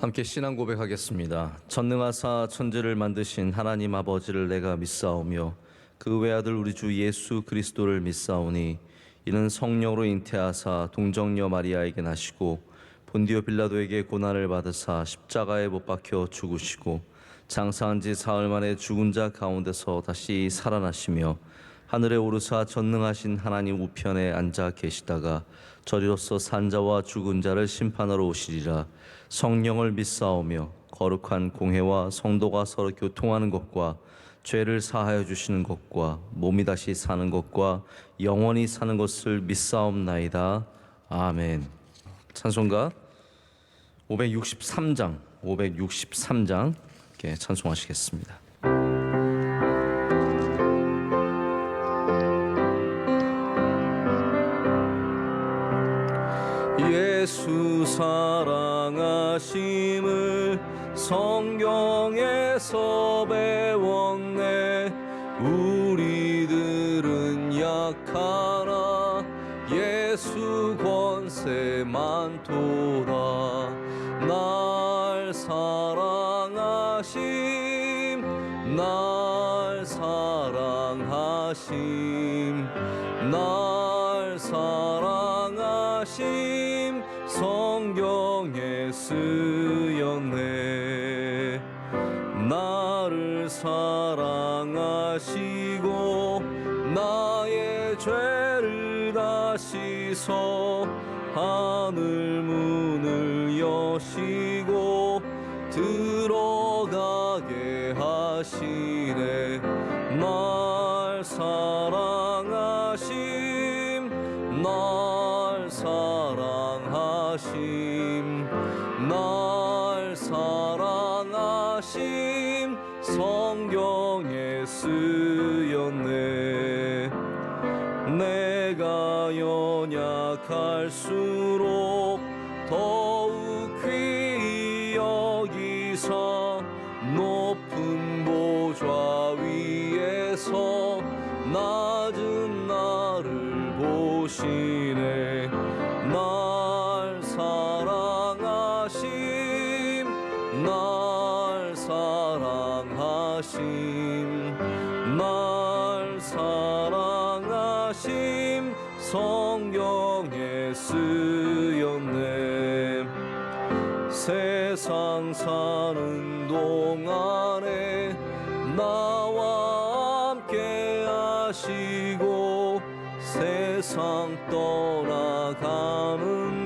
함께 신앙 고백하겠습니다. 전능하사 천지를 만드신 하나님 아버지를 내가 믿사오며 그 외아들 우리 주 예수 그리스도를 믿사오니 이는 성령으로 잉태하사 동정녀 마리아에게 나시고 본디오 빌라도에게 고난을 받으사 십자가에 못 박혀 죽으시고 장사한 지 사흘 만에 죽은 자 가운데서 다시 살아나시며 하늘에 오르사 전능하신 하나님 우편에 앉아 계시다가 저리로서 산자와 죽은 자를 심판하러 오시리라. 성령을 믿사오며 거룩한 공회와 성도가 서로 교통하는 것과 죄를 사하여 주시는 것과 몸이 다시 사는 것과 영원히 사는 것을 믿사옵나이다. 아멘. 찬송가 563장 이렇게 찬송하시겠습니다. 예수 사랑하심을 성경에서 배웠네. 우리들은 약하나 예수 권세 많도다. 날 사랑하심 날 사랑하심 날 사랑하심 성경에 쓰였네. 나를 사랑하시고 나의 죄를 다 씻어 하늘 문을 여시고 들어가게 하시네. 날 사랑하심 날 사랑하심 날 사랑하심 성경에 쓰였네. 내가 연약할수록 더욱 귀히 여기사 높은 보좌 위에서 낮은 나를 보시네. 날 사랑하심 날 사랑하심 날 사랑하심 성경에 쓰였네. 세상 사는 동안에 나와 함께 하시고 세상 떠나가는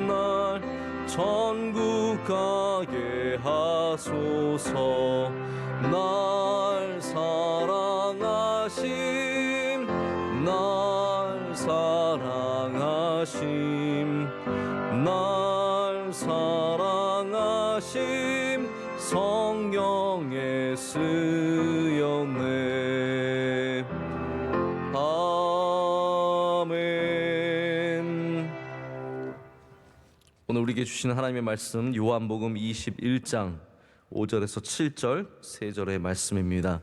날 천국 가게 하소서. 날 사랑하심 날 사랑하심 날 사랑하심 성경에 쓰였네. 아멘. 오늘 우리에게 주시는 하나님의 말씀 요한복음 21장 5절에서 7절 세 절의 말씀입니다.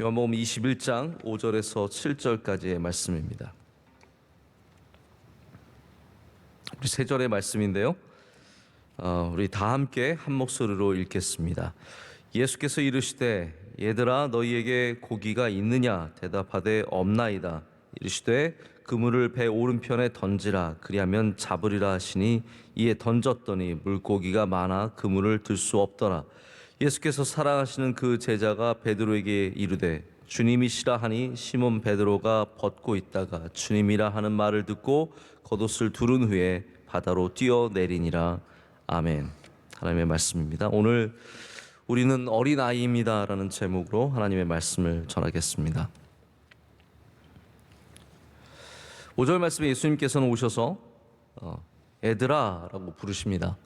요한복음 21장 5절에서 7절까지의 말씀입니다. 우리 세 절의 말씀인데요. 우리 다 함께 한 목소리로 읽겠습니다. 예수께서 이르시되 얘들아 너희에게 고기가 있느냐 대답하되 없나이다. 이르시되 그물을 배 오른편에 던지라 그리하면 잡으리라 하시니 이에 던졌더니 물고기가 많아 그물을 들 수 없더라. 예수께서 사랑하시는 그 제자가 베드로에게 이르되 주님이시라 하니 시몬 베드로가 벗고 있다가 주님이라 하는 말을 듣고 겉옷을 두른 후에 바다로 뛰어내리니라. 아멘. 하나님의 말씀입니다. 오늘 우리는 어린아이입니다 라는 제목으로 하나님의 말씀을 전하겠습니다. 5절 말씀에 예수님께서는 오셔서 애들아 라고 부르십니다.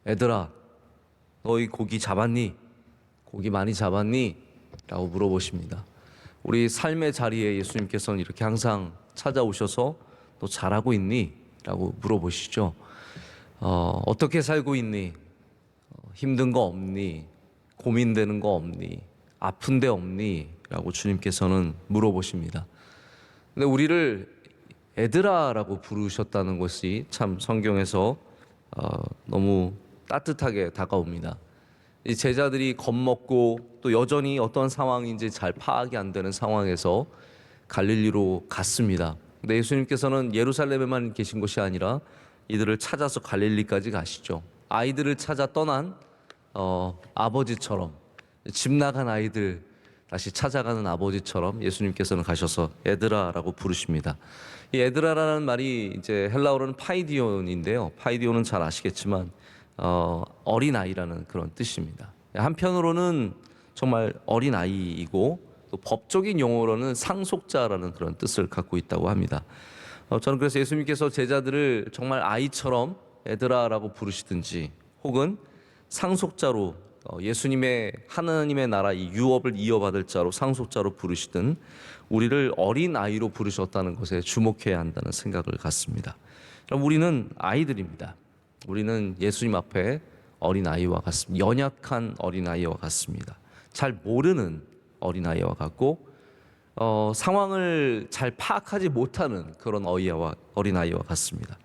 애들아 너희 고기 잡았니? 고기 많이 잡았니? 라고 물어보십니다. 우리 삶의 자리에 예수님께서는 이렇게 항상 찾아오셔서 너 잘하고 있니? 라고 물어보시죠. 어떻게 살고 있니? 힘든 거 없니? 고민되는 거 없니? 아픈 데 없니? 라고 주님께서는 물어보십니다. 근데 우리를 애들아 라고 부르셨다는 것이 참 성경에서 너무 따뜻하게 다가옵니다. 이 제자들이 겁먹고 또 여전히 어떤 상황인지 잘 파악이 안 되는 상황에서 갈릴리로 갔습니다. 근데 예수님께서는 예루살렘에만 계신 것이 아니라 이들을 찾아서 갈릴리까지 가시죠. 아이들을 찾아 떠난 아버지처럼, 집 나간 아이들 다시 찾아가는 아버지처럼 예수님께서는 가셔서 얘들아라고 부르십니다. 이 얘들아라는 말이 이제 헬라어로는 파이디온인데요. 파이디온은 잘 아시겠지만 어린 아이라는 그런 뜻입니다. 한편으로는 정말 어린 아이이고 또 법적인 용어로는 상속자라는 그런 뜻을 갖고 있다고 합니다. 저는 그래서 예수님께서 제자들을 정말 아이처럼 얘들아라고 부르시든지 혹은 상속자로 예수님의 하나님의 나라 이 유업을 이어받을 자로 상속자로 부르시든 우리를 어린 아이로 부르셨다는 것에 주목해야 한다는 생각을 갖습니다. 그럼 우리는 아이들입니다. 우리는 예수님 앞에 어린 아이와 같습니다. 연약한 어린 아이와 같습니다. 잘 모르는 어린 아이와 같고 상황을 잘 파악하지 못하는 그런 어린 아이와 같습니다.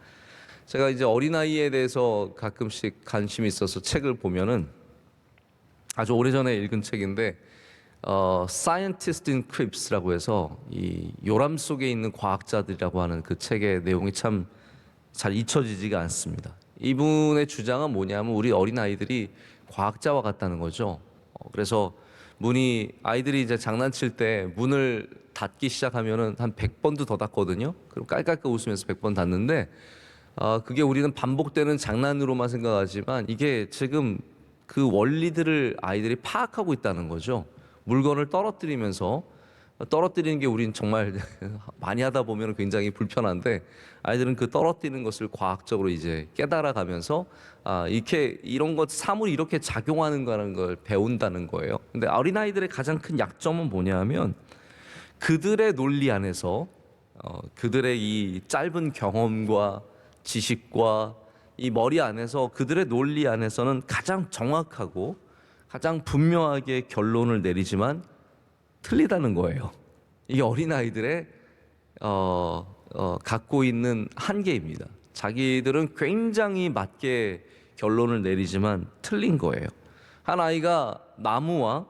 제가 이제 어린 아이에 대해서 가끔씩 관심이 있어서 책을 보면은 아주 오래전에 읽은 책인데 Scientist in Cribs라고 해서 이 요람 속에 있는 과학자들이라고 하는 그 책의 내용이 참 잘 잊혀지지가 않습니다. 이분의 주장은 뭐냐면 우리 어린 아이들이 과학자와 같다는 거죠. 그래서 아이들이 이제 장난칠 때 문을 닫기 시작하면은 한 100번도 더 닫거든요. 그럼 깔깔깔 웃으면서 100번 닫는데 그게 우리는 반복되는 장난으로만 생각하지만 이게 지금 그 원리들을 아이들이 파악하고 있다는 거죠. 물건을 떨어뜨리는 게 우린 정말 많이 하다 보면 굉장히 불편한데 아이들은 그 떨어뜨리는 것을 과학적으로 이제 깨달아가면서 이런 것 사물이 이렇게 작용하는 거라는 걸 배운다는 거예요. 근데 어린아이들의 가장 큰 약점은 뭐냐면 그들의 논리 안에서 그들의 이 짧은 경험과 지식과 이 머리 안에서 그들의 논리 안에서는 가장 정확하고 가장 분명하게 결론을 내리지만 틀리다는 거예요. 이게 어린아이들의 갖고 있는 한계입니다. 자기들은 굉장히 맞게 결론을 내리지만 틀린 거예요. 한 아이가 나무와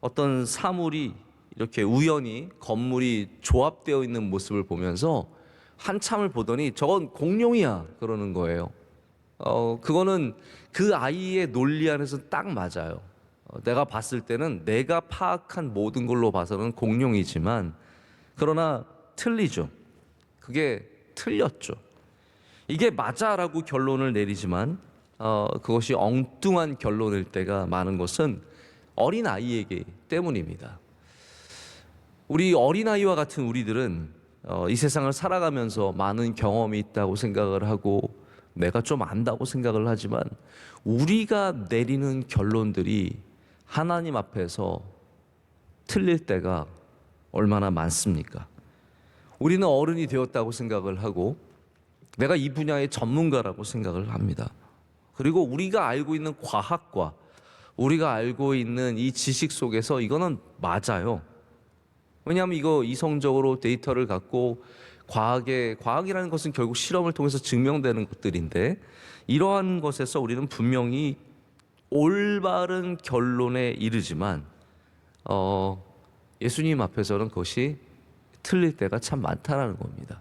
어떤 사물이 이렇게 우연히 건물이 조합되어 있는 모습을 보면서 한참을 보더니 저건 공룡이야 그러는 거예요. 그거는 그 아이의 논리 안에서 딱 맞아요. 내가 봤을 때는 내가 파악한 모든 걸로 봐서는 공룡이지만 그러나 틀리죠. 그게 틀렸죠. 이게 맞아라고 결론을 내리지만 그것이 엉뚱한 결론일 때가 많은 것은 어린 아이에게 때문입니다. 우리 어린 아이와 같은 우리들은 이 세상을 살아가면서 많은 경험이 있다고 생각을 하고 내가 좀 안다고 생각을 하지만 우리가 내리는 결론들이 하나님 앞에서 틀릴 때가 얼마나 많습니까? 우리는 어른이 되었다고 생각을 하고 내가 이 분야의 전문가라고 생각을 합니다. 그리고 우리가 알고 있는 과학과 우리가 알고 있는 이 지식 속에서 이거는 맞아요. 왜냐하면 이거 이성적으로 데이터를 갖고 과학이라는 것은 결국 실험을 통해서 증명되는 것들인데 이러한 것에서 우리는 분명히 올바른 결론에 이르지만 예수님 앞에서는 그것이 틀릴 때가 참 많다라는 겁니다.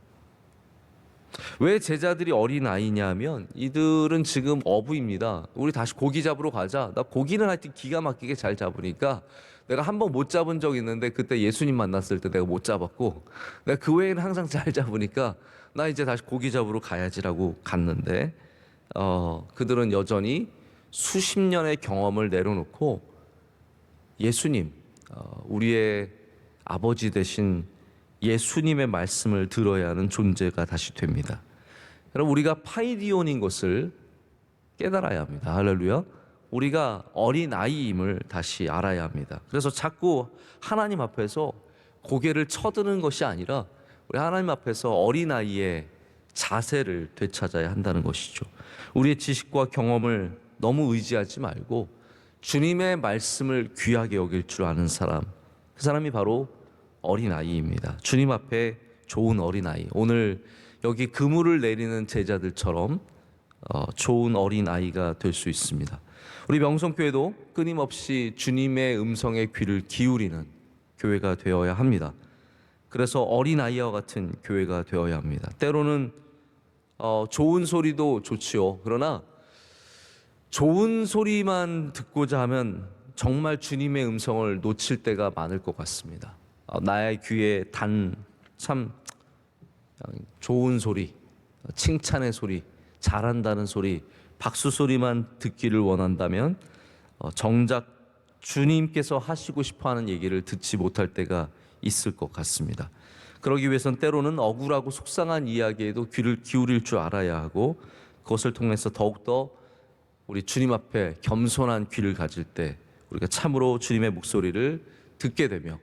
왜 제자들이 어린아이냐 하면 이들은 지금 어부입니다. 우리 다시 고기 잡으러 가자. 나 고기는 하여튼 기가 막히게 잘 잡으니까 내가 한 번 못 잡은 적 있는데 그때 예수님 만났을 때 내가 못 잡았고 내가 그 외에는 항상 잘 잡으니까 나 이제 다시 고기 잡으러 가야지라고 갔는데 그들은 여전히 수십 년의 경험을 내려놓고 예수님, 우리의 아버지 되신 예수님의 말씀을 들어야 하는 존재가 다시 됩니다. 여러분 우리가 파이디온인 것을 깨달아야 합니다. 할렐루야. 우리가 어린아이임을 다시 알아야 합니다. 그래서 자꾸 하나님 앞에서 고개를 쳐드는 것이 아니라 우리 하나님 앞에서 어린아이의 자세를 되찾아야 한다는 것이죠. 우리의 지식과 경험을 너무 의지하지 말고 주님의 말씀을 귀하게 여길 줄 아는 사람, 그 사람이 바로 어린아이입니다. 주님 앞에 좋은 어린아이. 오늘 여기 그물을 내리는 제자들처럼 좋은 어린 아이가 될 수 있습니다. 우리 명성교회도 끊임없이 주님의 음성에 귀를 기울이는 교회가 되어야 합니다. 그래서 어린 아이와 같은 교회가 되어야 합니다. 때로는 좋은 소리도 좋지요. 그러나 좋은 소리만 듣고자 하면 정말 주님의 음성을 놓칠 때가 많을 것 같습니다. 나의 귀에 단 참 좋은 소리, 칭찬의 소리, 잘한다는 소리, 박수 소리만 듣기를 원한다면 정작 주님께서 하시고 싶어하는 얘기를 듣지 못할 때가 있을 것 같습니다. 그러기 위해선 때로는 억울하고 속상한 이야기에도 귀를 기울일 줄 알아야 하고, 그것을 통해서 더욱더 우리 주님 앞에 겸손한 귀를 가질 때 우리가 참으로 주님의 목소리를 듣게 되며,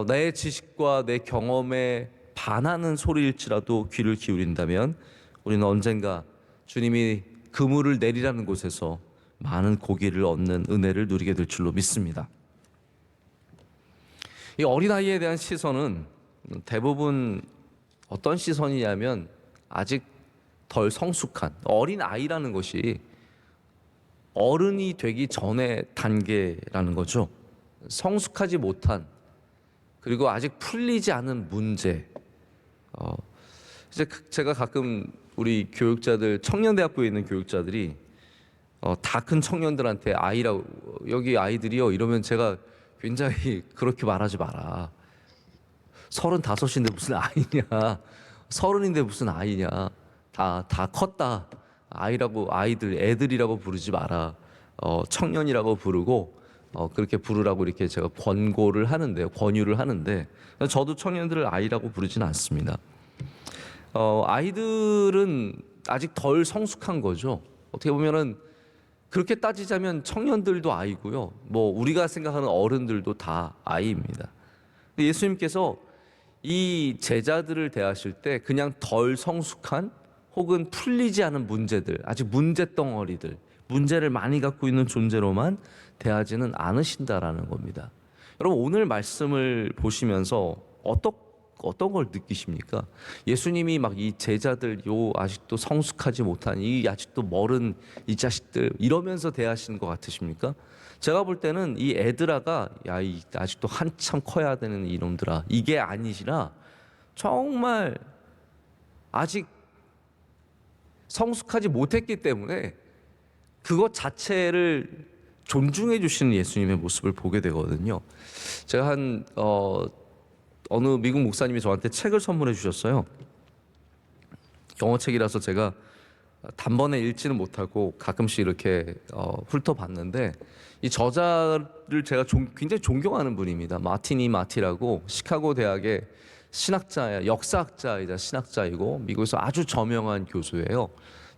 내 지식과 내 경험에 반하는 소리일지라도 귀를 기울인다면 우리는 언젠가 주님이 그물을 내리라는 곳에서 많은 고기를 얻는 은혜를 누리게 될 줄로 믿습니다. 이 어린아이에 대한 시선은 대부분 어떤 시선이냐면 아직 덜 성숙한 어린아이라는 것이 어른이 되기 전의 단계라는 거죠. 성숙하지 못한, 그리고 아직 풀리지 않은 문제. 이제 제가 가끔 우리 교육자들, 청년대학교에 있는 교육자들이 다 큰 청년들한테 아이라고, 여기 아이들이요 이러면 제가 굉장히 그렇게 말하지 마라. 35인데 무슨 아이냐, 30인데 무슨 아이냐, 다 컸다. 아이라고, 아이들, 애들이라고 부르지 마라. 청년이라고 부르고 그렇게 부르라고 이렇게 제가 권고를 하는데요, 권유를 하는데, 저도 청년들을 아이라고 부르지는 않습니다. 아이들은 아직 덜 성숙한 거죠. 어떻게 보면은 그렇게 따지자면 청년들도 아이고요, 뭐 우리가 생각하는 어른들도 다 아이입니다. 근데 예수님께서 이 제자들을 대하실 때 그냥 덜 성숙한 혹은 풀리지 않은 문제들, 아직 문제덩어리들, 문제를 많이 갖고 있는 존재로만 대하지는 않으신다라는 겁니다. 여러분, 오늘 말씀을 보시면서 어떤 걸 느끼십니까? 예수님이 막 이 제자들, 아직도 성숙하지 못한 이 아직도 멀은 이 자식들 이러면서 대하시는 것 같으십니까? 제가 볼 때는 이 애들아가, 야, 이 아직도 한참 커야 되는 이놈들아, 이게 아니시라 정말 아직 성숙하지 못했기 때문에 그것 자체를 존중해 주시는 예수님의 모습을 보게 되거든요. 제가 어느 미국 목사님이 저한테 책을 선물해 주셨어요. 영어 책이라서 제가 단번에 읽지는 못하고 가끔씩 이렇게 훑어봤는데, 이 저자를 제가 굉장히 존경하는 분입니다. 마티니 마티라고 시카고 대학의 신학자야, 역사학자이자 신학자이고 미국에서 아주 저명한 교수예요.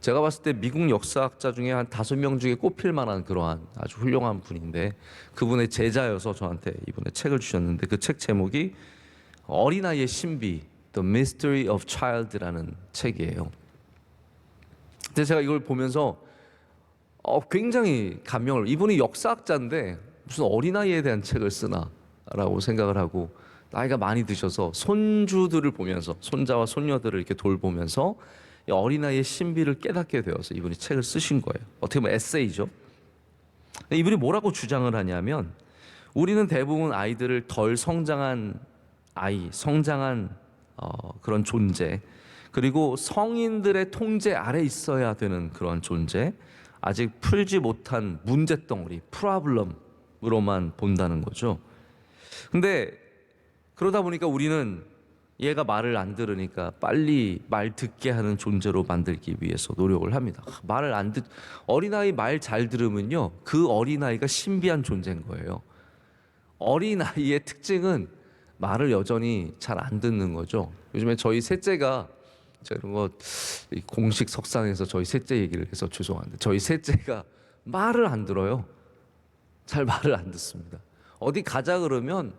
제가 봤을 때 미국 역사학자 중에 한 5명 중에 꼽힐 만한 그러한 아주 훌륭한 분인데, 그분의 제자여서 저한테 이번에 책을 주셨는데, 그 책 제목이 어린아이의 신비, The Mystery of Child라는 책이에요. 근데 제가 이걸 보면서 굉장히 감명을, 이분이 역사학자인데 무슨 어린아이에 대한 책을 쓰나라고 생각을 하고, 나이가 많이 드셔서 손주들을 보면서, 손자와 손녀들을 이렇게 돌보면서 이 어린아이의 신비를 깨닫게 되어서 이분이 책을 쓰신 거예요. 어떻게 보면 에세이죠. 이분이 뭐라고 주장을 하냐면, 우리는 대부분 아이들을 덜 성장한 아이, 성장한 그런 존재, 그리고 성인들의 통제 아래 있어야 되는 그런 존재, 아직 풀지 못한 문제덩어리, 프로블럼으로만 본다는 거죠. 근데 그러다 보니까 우리는 얘가 말을 안 들으니까 빨리 말 듣게 하는 존재로 만들기 위해서 노력을 합니다. 어린아이 말 잘 들으면요, 그 어린아이가 신비한 존재인 거예요. 어린아이의 특징은 말을 여전히 잘 안 듣는 거죠. 요즘에 저희 셋째가, 제가 이런 거 공식 석상에서 저희 셋째 얘기를 해서 죄송한데, 저희 셋째가 말을 안 들어요. 잘 말을 안 듣습니다. 어디 가자 그러면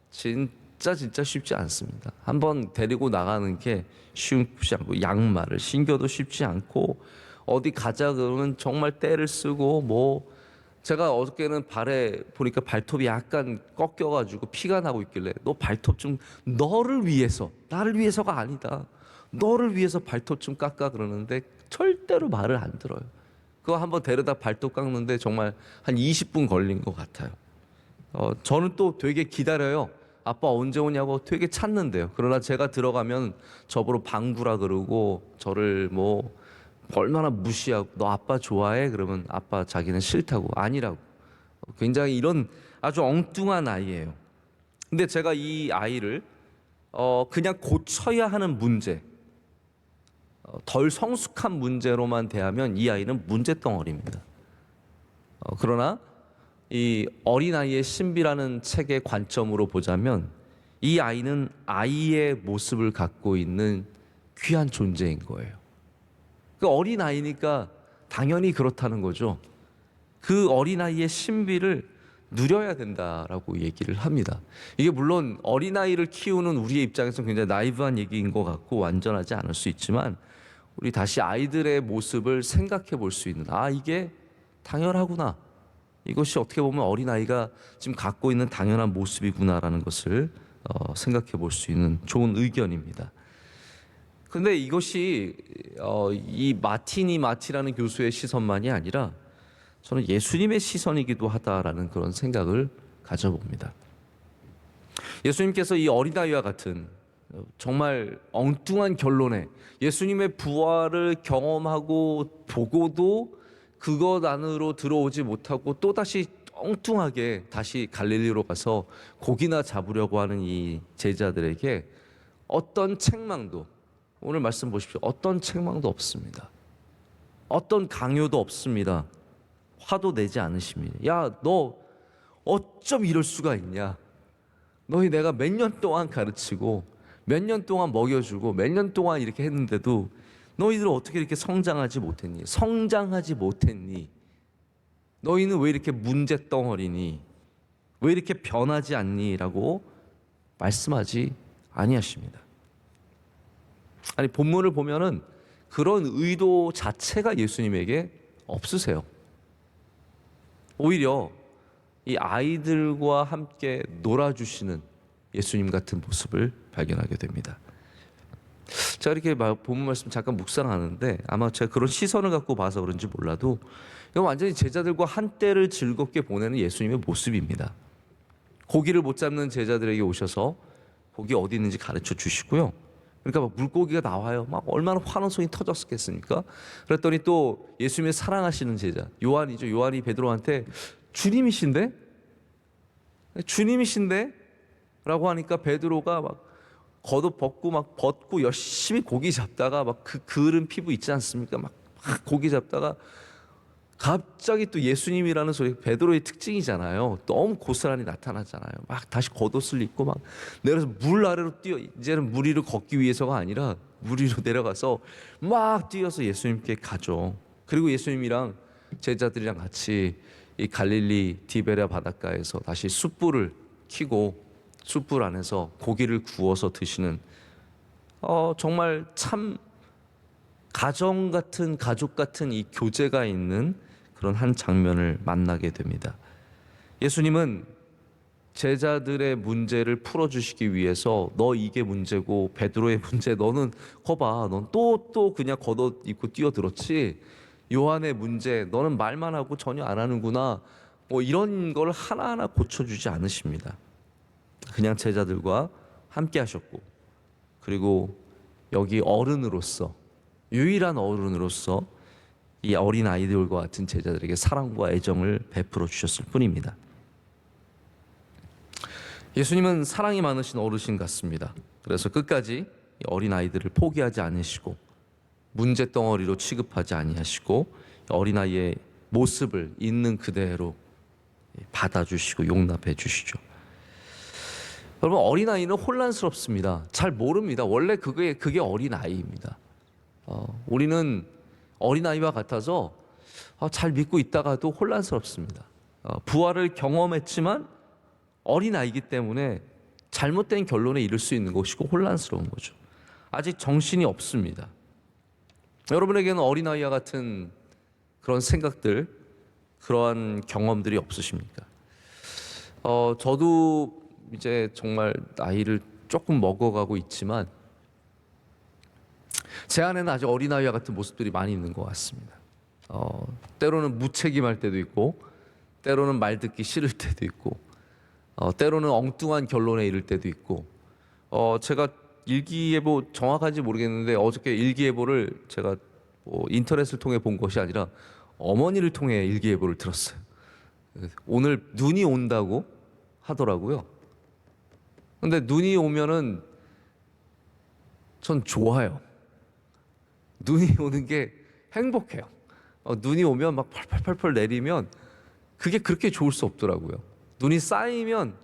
진짜 쉽지 않습니다. 한번 데리고 나가는 게 쉽지 않고, 양말을 신겨도 쉽지 않고, 어디 가자 그러면 정말 떼를 쓰고, 뭐 제가 어저께는 발에 보니까 발톱이 약간 꺾여가지고 피가 나고 있길래, 너 발톱 좀, 너를 위해서, 나를 위해서가 아니다, 너를 위해서 발톱 좀 깎아 그러는데 절대로 말을 안 들어요. 그거 한번 데려다 발톱 깎는데 정말 한 20분 걸린 것 같아요. 저는 또 되게 기다려요. 아빠 언제 오냐고 되게 찾는데요. 그러나 제가 들어가면 저보러 방구라 그러고 저를 뭐 얼마나 무시하고 너 아빠 좋아해? 그러면 아빠 자기는 싫다고 아니라고. 굉장히 이런 아주 엉뚱한 아이예요. 근데 제가 이 아이를 그냥 고쳐야 하는 문제, 덜 성숙한 문제로만 대하면 이 아이는 문제덩어리입니다. 그러나 이 어린아이의 신비라는 책의 관점으로 보자면 이 아이는 아이의 모습을 갖고 있는 귀한 존재인 거예요. 그 어린아이니까 당연히 그렇다는 거죠. 그 어린아이의 신비를 누려야 된다라고 얘기를 합니다. 이게 물론 어린아이를 키우는 우리의 입장에서는 굉장히 나이브한 얘기인 것 같고 완전하지 않을 수 있지만 우리 다시 아이들의 모습을 생각해 볼 수 있는 이게 당연하구나. 이것이 어떻게 보면 어린아이가 지금 갖고 있는 당연한 모습이구나라는 것을 생각해 볼 수 있는 좋은 의견입니다. 근데 이것이 이 마티라는 교수의 시선만이 아니라 저는 예수님의 시선이기도 하다라는 그런 생각을 가져봅니다. 예수님께서 이 어린아이와 같은 정말 엉뚱한 결론에 예수님의 부활을 경험하고 보고도 그것 안으로 들어오지 못하고 또다시 엉뚱하게 다시 갈릴리로 가서 고기나 잡으려고 하는 이 제자들에게 어떤 책망도, 오늘 말씀 보십시오. 어떤 책망도 없습니다. 어떤 강요도 없습니다. 화도 내지 않으십니다. 야, 너 어쩜 이럴 수가 있냐? 너희 내가 몇 년 동안 가르치고 몇 년 동안 먹여주고 몇 년 동안 이렇게 했는데도 너희들 어떻게 이렇게 성장하지 못했니? 성장하지 못했니? 너희는 왜 이렇게 문제덩어리니? 왜 이렇게 변하지 않니? 라고 말씀하지 아니하십니다. 아니 본문을 보면은 그런 의도 자체가 예수님에게 없으세요. 오히려 이 아이들과 함께 놀아주시는 예수님 같은 모습을 발견하게 됩니다. 제가 이렇게 본문 말씀 잠깐 묵상하는데 아마 제가 그런 시선을 갖고 봐서 그런지 몰라도 이건 완전히 제자들과 한때를 즐겁게 보내는 예수님의 모습입니다. 고기를 못 잡는 제자들에게 오셔서 고기 어디 있는지 가르쳐 주시고요. 그러니까 막 물고기가 나와요. 막 얼마나 환호성이 터졌겠습니까? 그랬더니 또 예수님의 사랑하시는 제자 요한이죠. 요한이 베드로한테 주님이신데? 주님이신데? 라고 하니까 베드로가 막 겉옷 벗고 막 벗고 열심히 고기 잡다가 막 그 그은 피부 있지 않습니까? 막 고기 잡다가 갑자기 또 예수님이라는 소리, 베드로의 특징이잖아요. 너무 고스란히 나타나잖아요. 막 다시 겉옷을 입고 막 내려서 물 아래로 뛰어, 이제는 물 위로 걷기 위해서가 아니라 물 위로 내려가서 막 뛰어서 예수님께 가죠. 그리고 예수님이랑 제자들이랑 같이 이 갈릴리 디베랴 바닷가에서 다시 숯불을 켜고 숯불 안에서 고기를 구워서 드시는 정말 참 가정 같은, 가족 같은 이 교제가 있는 그런 한 장면을 만나게 됩니다. 예수님은 제자들의 문제를 풀어주시기 위해서 너 이게 문제고 베드로의 문제, 너는 거봐, 넌 또 그냥 겉옷 입고 뛰어들었지. 요한의 문제, 너는 말만 하고 전혀 안 하는구나. 뭐 이런 걸 하나하나 고쳐주지 않으십니다. 그냥 제자들과 함께 하셨고, 그리고 여기 어른으로서, 유일한 어른으로서 이 어린 아이들과 같은 제자들에게 사랑과 애정을 베풀어 주셨을 뿐입니다. 예수님은 사랑이 많으신 어르신 같습니다. 그래서 끝까지 어린 아이들을 포기하지 않으시고 문제덩어리로 취급하지 아니하시고 어린아이의 모습을 있는 그대로 받아주시고 용납해 주시죠. 여러분, 어린아이는 혼란스럽습니다. 잘 모릅니다. 원래 그게 어린아이입니다. 우리는 어린아이와 같아서 잘 믿고 있다가도 혼란스럽습니다. 부활을 경험했지만 어린아이기 때문에 잘못된 결론에 이를 수 있는 것이고 혼란스러운 거죠. 아직 정신이 없습니다. 여러분에게는 어린아이와 같은 그런 생각들, 그러한 경험들이 없으십니까? 저도 이제 정말 나이를 조금 먹어가고 있지만 제 안에는 아주 어린아이와 같은 모습들이 많이 있는 것 같습니다. 때로는 무책임할 때도 있고, 때로는 말 듣기 싫을 때도 있고, 때로는 엉뚱한 결론에 이를 때도 있고. 제가 일기예보 정확한지 모르겠는데 어저께 일기예보를 제가 인터넷을 통해 본 것이 아니라 어머니를 통해 일기예보를 들었어요. 오늘 눈이 온다고 하더라고요. 근데 눈이 오면은 전 좋아요. 눈이 오는 게 행복해요. 눈이 오면 막 펄펄펄펄 내리면 그게 그렇게 좋을 수 없더라고요. 눈이 쌓이면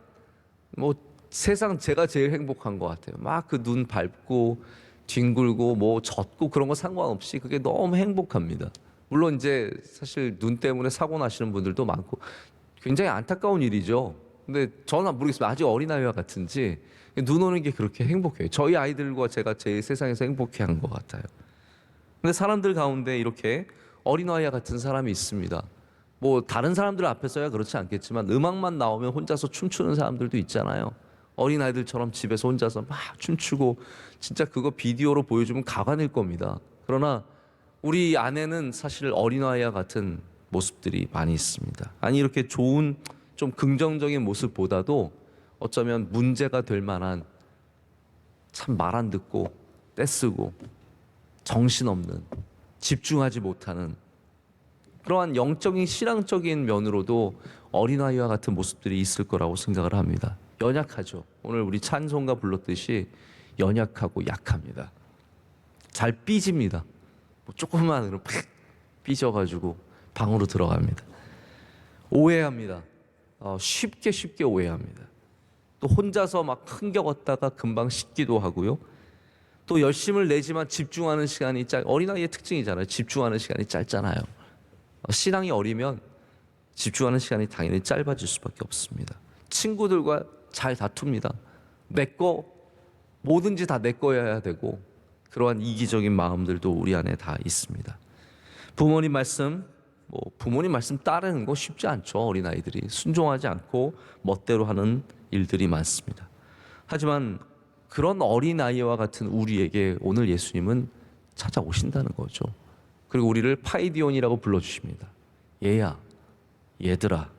뭐 세상 제가 제일 행복한 것 같아요. 막 그 눈 밟고 뒹굴고 뭐 젖고 그런 거 상관없이 그게 너무 행복합니다. 물론 이제 사실 눈 때문에 사고 나시는 분들도 많고 굉장히 안타까운 일이죠. 근데 저는 모르겠습니다. 아직 어린아이와 같은지 눈 오는 게 그렇게 행복해요. 저희 아이들과 제가 제일 세상에서 행복해하는 것 같아요. 근데 사람들 가운데 이렇게 어린아이와 같은 사람이 있습니다. 뭐 다른 사람들 앞에서야 그렇지 않겠지만 음악만 나오면 혼자서 춤추는 사람들도 있잖아요. 어린아이들처럼 집에서 혼자서 막 춤추고 진짜 그거 비디오로 보여주면 가관일 겁니다. 그러나 우리 안에는 사실 어린아이와 같은 모습들이 많이 있습니다. 아니 이렇게 좋은 좀 긍정적인 모습보다도 어쩌면 문제가 될 만한 참 말 안 듣고 떼쓰고 정신없는 집중하지 못하는 그러한 영적인 신앙적인 면으로도 어린아이와 같은 모습들이 있을 거라고 생각을 합니다. 연약하죠. 오늘 우리 찬송가 불렀듯이 연약하고 약합니다. 잘 삐집니다. 뭐 조금만 팍 삐져가지고 방으로 들어갑니다. 오해합니다. 쉽게 오해합니다. 또 혼자서 막 흥겨웠다가 금방 식기도 하고요. 또 열심을 내지만 집중하는 시간이 어린아이의 특징이잖아요. 집중하는 시간이 짧잖아요. 신앙이 어리면 집중하는 시간이 당연히 짧아질 수밖에 없습니다. 친구들과 잘 다툽니다. 내 거 뭐든지 다 내 거여야 되고 그러한 이기적인 마음들도 우리 안에 다 있습니다. 부모님 말씀 따르는 거 쉽지 않죠. 어린아이들이 순종하지 않고 멋대로 하는 일들이 많습니다. 하지만 그런 어린아이와 같은 우리에게 오늘 예수님은 찾아오신다는 거죠. 그리고 우리를 파이디온이라고 불러주십니다. 얘야, 얘들아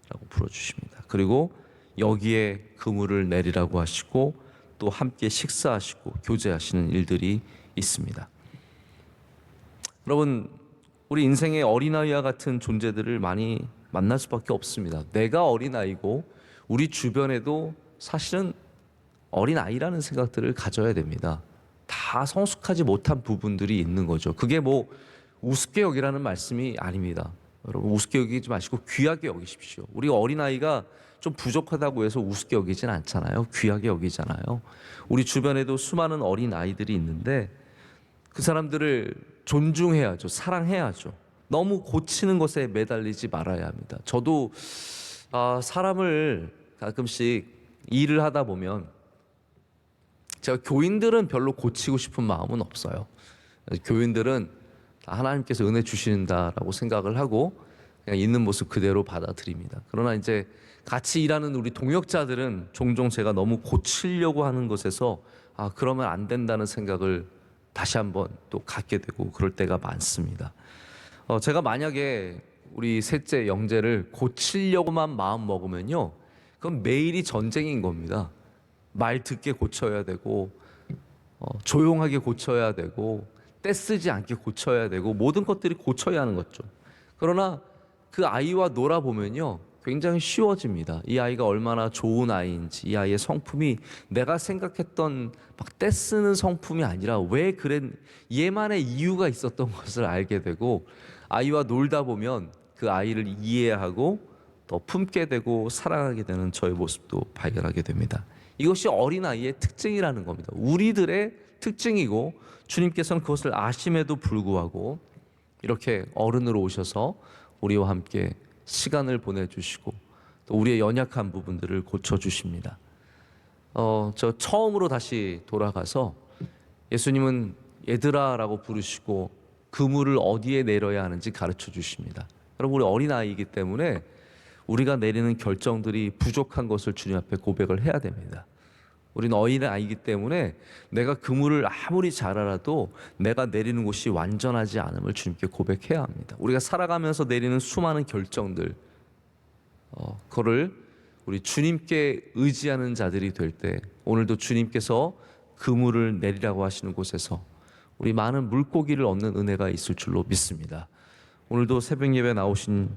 라고 불러주십니다. 그리고 여기에 그물을 내리라고 하시고 또 함께 식사하시고 교제하시는 일들이 있습니다. 여러분, 우리 인생의 어린아이와 같은 존재들을 많이 만날 수밖에 없습니다. 내가 어린아이고 우리 주변에도 사실은 어린아이라는 생각들을 가져야 됩니다. 다 성숙하지 못한 부분들이 있는 거죠. 그게 뭐 우습게 여기라는 말씀이 아닙니다. 여러분 우습게 여기지 마시고 귀하게 여기십시오. 우리가 어린아이가 좀 부족하다고 해서 우습게 여기진 않잖아요. 귀하게 여기잖아요. 우리 주변에도 수많은 어린아이들이 있는데 그 사람들을 존중해야죠. 사랑해야죠. 너무 고치는 것에 매달리지 말아야 합니다. 저도 사람을 가끔씩 일을 하다 보면 제가 교인들은 별로 고치고 싶은 마음은 없어요. 교인들은 하나님께서 은혜 주신다라고 생각을 하고 그냥 있는 모습 그대로 받아들입니다. 그러나 이제 같이 일하는 우리 동역자들은 종종 제가 너무 고치려고 하는 것에서 그러면 안 된다는 생각을 다시 한번 또 갖게 되고 그럴 때가 많습니다. 제가 만약에 우리 셋째 영재를 고치려고만 마음 먹으면요, 그건 매일이 전쟁인 겁니다. 말 듣게 고쳐야 되고 조용하게 고쳐야 되고 떼쓰지 않게 고쳐야 되고 모든 것들이 고쳐야 하는 거죠. 그러나 그 아이와 놀아보면요 굉장히 쉬워집니다. 이 아이가 얼마나 좋은 아이인지, 이 아이의 성품이 내가 생각했던 막 떼쓰는 성품이 아니라 왜 얘만의 이유가 있었던 것을 알게 되고 아이와 놀다 보면 그 아이를 이해하고 더 품게 되고 사랑하게 되는 저의 모습도 발견하게 됩니다. 이것이 어린아이의 특징이라는 겁니다. 우리들의 특징이고 주님께서는 그것을 아심에도 불구하고 이렇게 어른으로 오셔서 우리와 함께 시간을 보내주시고 또 우리의 연약한 부분들을 고쳐주십니다. 저 처음으로 다시 돌아가서 예수님은 얘들아 라고 부르시고 그물을 어디에 내려야 하는지 가르쳐 주십니다. 여러분, 우리 어린아이이기 때문에 우리가 내리는 결정들이 부족한 것을 주님 앞에 고백을 해야 됩니다. 우리는 어린아이이기 때문에 내가 그물을 아무리 잘 알아도 내가 내리는 곳이 완전하지 않음을 주님께 고백해야 합니다. 우리가 살아가면서 내리는 수많은 결정들, 그거를 우리 주님께 의지하는 자들이 될 때, 오늘도 주님께서 그물을 내리라고 하시는 곳에서 우리 많은 물고기를 얻는 은혜가 있을 줄로 믿습니다. 오늘도 새벽 예배 나오신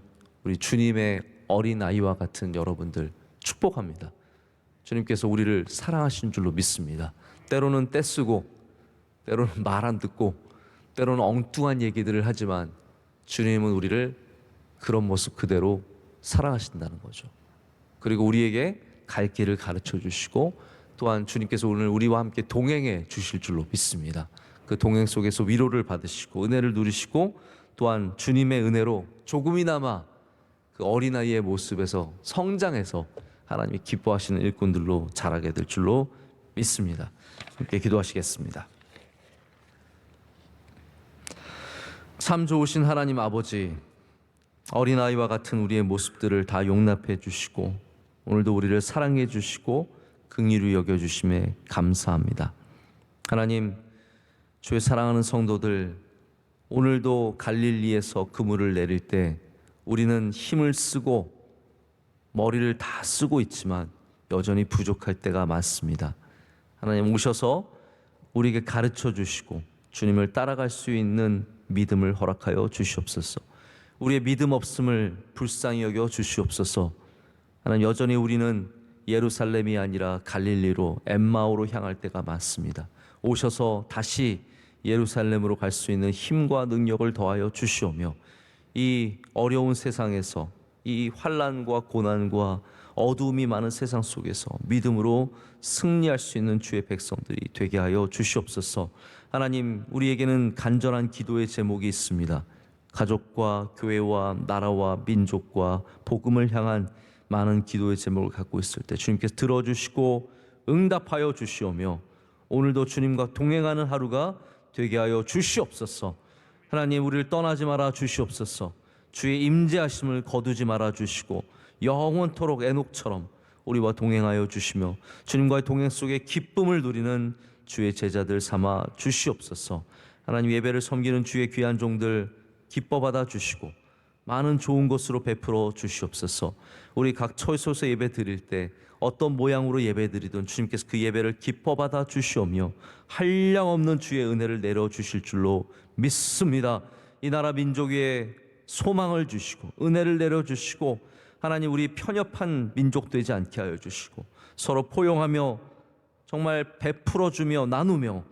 우리 주님의 어린아이와 같은 여러분들 축복합니다. 주님께서 우리를 사랑하신 줄로 믿습니다. 때로는 떼쓰고, 때로는 말 안 듣고, 때로는 엉뚱한 얘기들을 하지만 주님은 우리를 그런 모습 그대로 사랑하신다는 거죠. 그리고 우리에게 갈 길을 가르쳐 주시고, 또한 주님께서 오늘 우리와 함께 동행해 주실 줄로 믿습니다. 그 동행 속에서 위로를 받으시고 은혜를 누리시고, 또한 주님의 은혜로 조금이나마 그 어린아이의 모습에서 성장해서 하나님이 기뻐하시는 일꾼들로 자라게 될 줄로 믿습니다. 함께 기도하시겠습니다. 참 좋으신 하나님 아버지, 어린아이와 같은 우리의 모습들을 다 용납해 주시고 오늘도 우리를 사랑해 주시고 긍휼히 여겨 주심에 감사합니다. 하나님, 주의 사랑하는 성도들, 오늘도 갈릴리에서 그물을 내릴 때 우리는 힘을 쓰고 머리를 다 쓰고 있지만 여전히 부족할 때가 많습니다. 하나님, 오셔서 우리에게 가르쳐 주시고 주님을 따라갈 수 있는 믿음을 허락하여 주시옵소서. 우리의 믿음 없음을 불쌍히 여겨 주시옵소서. 하나님, 여전히 우리는 예루살렘이 아니라 갈릴리로 엠마오로 향할 때가 많습니다. 오셔서 다시 예루살렘으로 갈 수 있는 힘과 능력을 더하여 주시오며, 이 어려운 세상에서, 이 환난과 고난과 어두움이 많은 세상 속에서 믿음으로 승리할 수 있는 주의 백성들이 되게 하여 주시옵소서. 하나님, 우리에게는 간절한 기도의 제목이 있습니다. 가족과 교회와 나라와 민족과 복음을 향한 많은 기도의 제목을 갖고 있을 때 주님께서 들어주시고 응답하여 주시오며, 오늘도 주님과 동행하는 하루가 되게 하여 주시옵소서. 하나님, 우리를 떠나지 말아 주시옵소서. 주의 임재하심을 거두지 말아 주시고 영원토록 에녹처럼 우리와 동행하여 주시며 주님과의 동행 속에 기쁨을 누리는 주의 제자들 삼아 주시옵소서. 하나님, 예배를 섬기는 주의 귀한 종들 기뻐 받아 주시고 많은 좋은 것으로 베풀어 주시옵소서. 우리 각 처소에서 예배 드릴 때 어떤 모양으로 예배 드리든 주님께서 그 예배를 기뻐 받아 주시오며 한량없는 주의 은혜를 내려 주실 줄로 믿습니다. 이 나라 민족 위에 소망을 주시고 은혜를 내려 주시고, 하나님, 우리 편협한 민족 되지 않게 하여 주시고 서로 포용하며 정말 베풀어 주며 나누며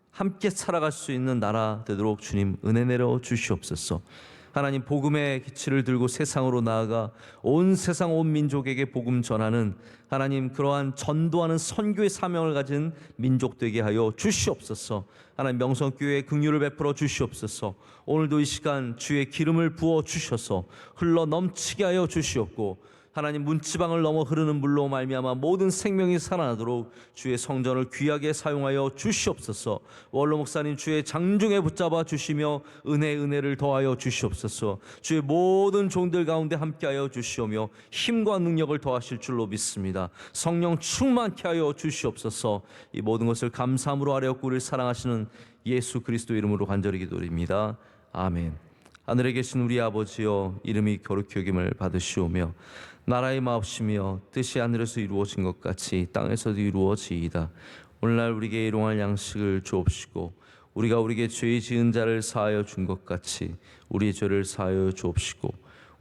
함께 살아갈 수 있는 나라 되도록 주님 은혜 내려 주시옵소서. 하나님, 복음의 기치를 들고 세상으로 나아가 온 세상 온 민족에게 복음 전하는, 하나님, 그러한 전도하는 선교의 사명을 가진 민족 되게 하여 주시옵소서. 하나님, 명성교회에 긍휼을 베풀어 주시옵소서. 오늘도 이 시간 주의 기름을 부어 주셔서 흘러 넘치게 하여 주시옵고, 하나님, 문지방을 넘어 흐르는 물로 말미암아 모든 생명이 살아나도록 주의 성전을 귀하게 사용하여 주시옵소서. 원로 목사님, 주의 장중에 붙잡아 주시며 은혜를 더하여 주시옵소서. 주의 모든 종들 가운데 함께하여 주시오며 힘과 능력을 더하실 줄로 믿습니다. 성령 충만케 하여 주시옵소서. 이 모든 것을 감사함으로 아뢰옵고 우리를 사랑하시는 예수 그리스도 이름으로 간절히 기도드립니다. 아멘. 하늘에 계신 우리 아버지여, 이름이 거룩히 여김을 받으시오며 나라의 마옵시며 뜻이 하늘에서 이루어진 것 같이 땅에서도 이루어지이다. 오늘날 우리에게 일용할 양식을 주옵시고 우리가 우리에게 죄 지은 자를 사하여 준 것 같이 우리의 죄를 사하여 주옵시고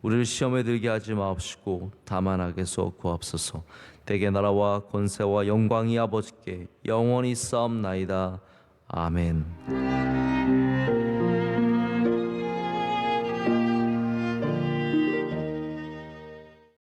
우리를 시험에 들게 하지 마옵시고 다만 악에서 구하옵소서. 대개 나라와 권세와 영광이 아버지께 영원히 싸움나이다. 아멘.